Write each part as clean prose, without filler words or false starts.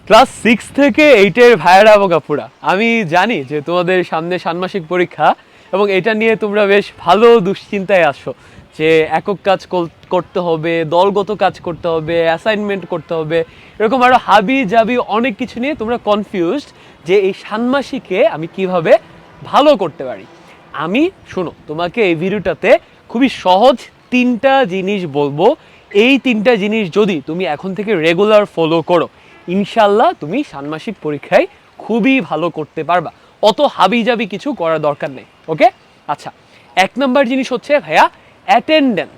Class 6 থেকে 8 এর ভাইয়েরা এবং আপুরা, আমি জানি যে তোমাদের সামনে ষান্মাসিক পরীক্ষা এবং এটা নিয়ে তোমরা বেশ ভালো দুশ্চিন্তায় আসো যে একক কাজ করতে হবে, দলগত কাজ করতে হবে, অ্যাসাইনমেন্ট করতে হবে, এরকম আরো হাবি জাবি অনেক কিছু নিয়ে তোমরা কনফিউজড যে এই ষান্মাসিকে আমি কিভাবে ভালো করতে পারি। আমি শোনো, তোমাকে এই ভিডিওটাতে খুবই সহজ 3টা জিনিস বলবো। এই 3টা জিনিস যদি তুমি এখন থেকে রেগুলার ফলো করো, ইনশাল্লাহ তুমি ষান্মাসিক পরীক্ষায় খুবই ভালো করতে পারবা। অত হাবি জাবি কিছু করার দরকার নেই। ওকে, আচ্ছা, 1 নম্বর জিনিস হচ্ছে ভাইয়া অ্যাটেন্ডেন্স।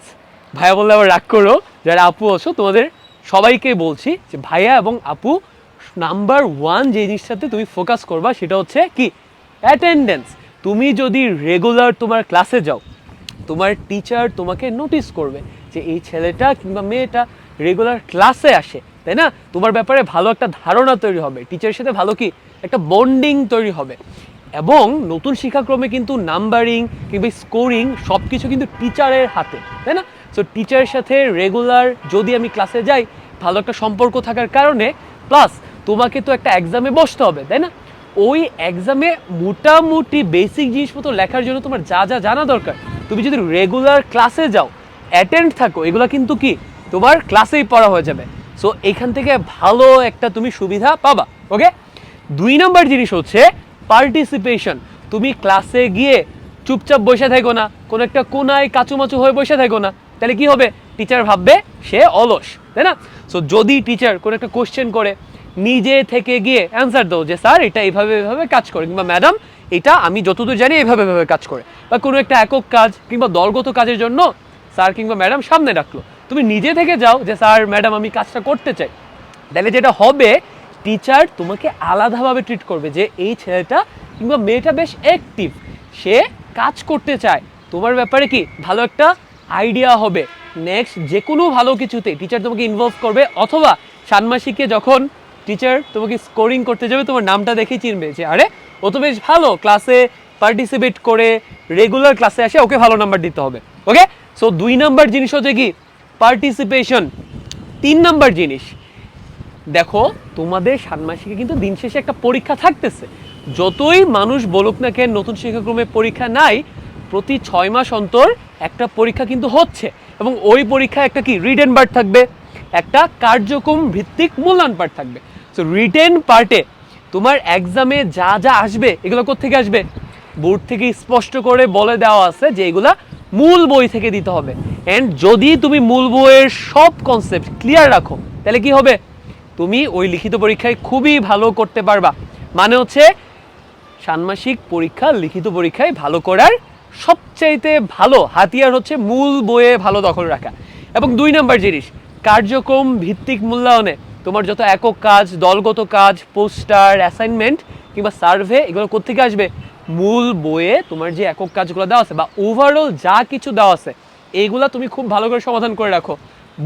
ভাইয়া বললে আবার রাগ করো, যারা আপু আছো তোমাদের সবাইকে বলছি যে ভাইয়া এবং আপু নাম্বার 1 যে জিনিসটাতে তুমি ফোকাস করবা সেটা হচ্ছে কি, অ্যাটেন্ডেন্স। তুমি যদি রেগুলার তোমার ক্লাসে যাও, তোমার টিচার তোমাকে নোটিস করবে যে এই ছেলেটা কিংবা মেয়েটা রেগুলার ক্লাসে আসে, তাই না? তোমার ব্যাপারে ভালো একটা ধারণা তৈরি হবে, টিচারের সাথে ভালো কি একটা বন্ডিং তৈরি হবে। এবং নতুন শিক্ষাক্রমে কিন্তু নাম্বারিং কিংবা স্কোরিং সব কিছু কিন্তু টিচারের হাতে, তাই না? সো টিচারের সাথে রেগুলার যদি আমি ক্লাসে যাই, ভালো একটা সম্পর্ক থাকার কারণে, প্লাস তোমাকে তো একটা এক্সামে বসতে হবে, তাই না? ওই এক্সামে মোটামুটি বেসিক জিনিসপত্র লেখার জন্য তোমার যা যা জানা দরকার, তুমি যদি রেগুলার ক্লাসে যাও, অ্যাটেন্ড থাকো, এগুলো কিন্তু কি তোমার ক্লাসেই পড়া হয়ে যাবে। সো এখান থেকে ভালো একটা তুমি সুবিধা পাবা। ওকে, 2 নম্বর জিনিস হচ্ছে পার্টিসিপেশন। তুমি ক্লাসে গিয়ে চুপচাপ বসে থাকো না, কোনো একটা কোনায় কাচুমাচু হয়ে বসে থাকো না, তাহলে কি হবে? টিচার ভাববে সে অলস, তাই না? সো যদি টিচার কোনো একটা কোশ্চেন করে, নিজে থেকে গিয়ে অ্যান্সার দাও যে স্যার এটা এইভাবে এইভাবে কাজ করে, কিংবা ম্যাডাম এটা আমি যতদূর জানি এইভাবে এইভাবে কাজ করে। বা কোনো একটা একক কাজ কিংবা দলগত কাজের জন্য স্যার কিংবা ম্যাডাম সামনে রাখলো, তুমি নিজে থেকে যাও যে স্যার ম্যাডাম আমি কাজটা করতে চাই। তাহলে যেটা হবে, টিচার তোমাকে আলাদাভাবে ট্রিট করবে যে এই ছেলেটা কিংবা মেয়েটা বেশ অ্যাক্টিভ, সে কাজ করতে চায়। তোমার ব্যাপারে কি ভালো একটা আইডিয়া হবে। নেক্সট যে কোনো ভালো কিছুতে টিচার তোমাকে ইনভলভ করবে, অথবা ষান্মাসিকে যখন টিচার তোমাকে স্কোরিং করতে যাবে, তোমার নামটা দেখেই চিনবে যে আরে ও তো বেশ ভালো ক্লাসে পার্টিসিপেট করে, রেগুলার ক্লাসে আসে, ওকে ভালো নাম্বার দিতে হবে। ওকে, সো 2 নম্বর জিনিস হচ্ছে কি পার্টিসিপেশন। 3 নম্বর জিনিস, দেখো তোমাদের ষান্মাসিকে কিন্তু দিন শেষে একটা পরীক্ষা থাকতেছে। যতই মানুষ বলুক না কেন নতুন শিক্ষাক্রমে পরীক্ষা নাই, প্রতি 6 মাস অন্তর একটা পরীক্ষা কিন্তু হচ্ছে। এবং ওই পরীক্ষায় একটা কি রিটেন পার্ট থাকবে, একটা কার্যক্রম ভিত্তিক মূল্যায়ন পার্ট থাকবে। সো রিটেন পার্টে তোমার এক্সামে যা যা আসবে, এগুলো কোত্থেকে আসবে? বোর্ড থেকে স্পষ্ট করে বলে দেওয়া আছে যে এগুলা মূল বই থেকে দিতে হবে। অ্যান্ড যদি তুমি মূল বইয়ের সব কনসেপ্ট ক্লিয়ার রাখো, তাহলে কি হবে? তুমি ওই লিখিত পরীক্ষায় খুবই ভালো করতে পারবা। মানে হচ্ছে ষান্মাসিক পরীক্ষা লিখিত পরীক্ষায় ভালো করার সবচাইতে ভালো হাতিয়ার হচ্ছে মূল বইয়ে ভালো দখল রাখা। এবং 2 নম্বর জিনিস, কার্যক্রম ভিত্তিক মূল্যায়নে তোমার যত একক কাজ, দলগত কাজ, পোস্টার, অ্যাসাইনমেন্ট কিংবা সার্ভে, এগুলো কোত্থেকে আসবে? মূল বইয়ে তোমার যে একক কাজগুলো দেওয়া আছে বা ওভারঅল যা কিছু দেওয়া আছে, এইগুলা তুমি খুব ভালো করে সমাধান করে রাখো।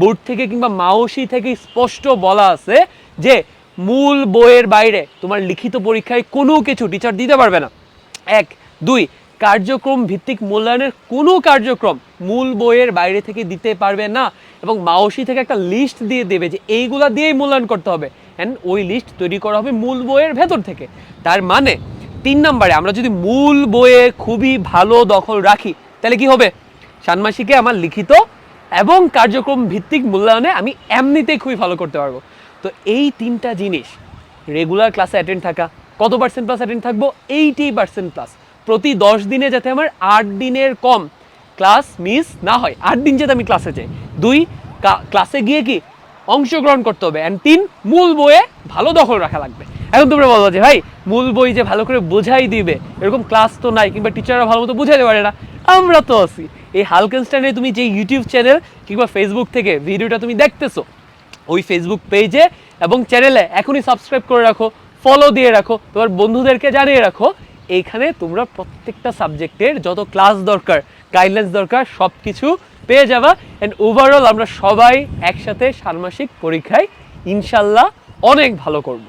বোর্ড থেকে কিংবা মাওসি থেকে স্পষ্ট বলা আছে যে মূল বইয়ের বাইরে তোমার লিখিত পরীক্ষায় কোনো কিছু টিচার দিতে পারবে না। 1, 2, কার্যক্রম ভিত্তিক মূল্যায়নের কোনো কার্যক্রম মূল বইয়ের বাইরে থেকে দিতে পারবে না। এবং মাওসি থেকে একটা লিস্ট দিয়ে দেবে যে এইগুলা দিয়েই মূল্যায়ন করতে হবে, অ্যান্ড ওই লিস্ট তৈরি করা হবে মূল বইয়ের ভেতর থেকে। তার মানে 3 নম্বরে আমরা যদি মূল বইয়ে খুবই ভালো দখল রাখি, তাহলে কি হবে? ষান্মাসিকে আমার লিখিত এবং কার্যক্রম ভিত্তিক মূল্যায়নে আমি এমনিতেই খুবই ভালো করতে পারবো। তো এই 3টা জিনিস, রেগুলার ক্লাসে অ্যাটেন্ড থাকা, কত পার্সেন্ট প্লাস অ্যাটেন্ড থাকবো? 80% প্লাস। প্রতি 10 দিনে যাতে আমার 8 দিনের কম ক্লাস মিস না হয়, 8 দিন যাতে আমি ক্লাসে যাই। 2, ক্লাসে গিয়ে কি অংশগ্রহণ করতে হবে। অ্যান্ড 3, মূল বইয়ে ভালো দখল রাখা লাগবে। এখন তোমরা বলবো যে ভাই মূল বই যে ভালো করে বোঝাই দিবে, এরকম ক্লাস তো নাই, কিংবা টিচাররা ভালো মতো বুঝাইতে পারে না। আমরা তো আছি। এই হালকেনস্টাইনে তুমি যে ইউটিউব চ্যানেল কিংবা ফেসবুক থেকে ভিডিওটা তুমি দেখতেছো, ওই ফেসবুক পেজে এবং চ্যানেলে এখনই সাবস্ক্রাইব করে রাখো, ফলো দিয়ে রাখো, তোমার বন্ধুদেরকে জানিয়ে রাখো। এইখানে তোমরা প্রত্যেকটা সাবজেক্টের যত ক্লাস দরকার, গাইডলাইন্স দরকার, সব কিছু পেয়ে যাবা। অ্যান্ড ওভারঅল আমরা সবাই একসাথে ষান্মাসিক পরীক্ষায় ইনশাল্লাহ অনেক ভালো করব।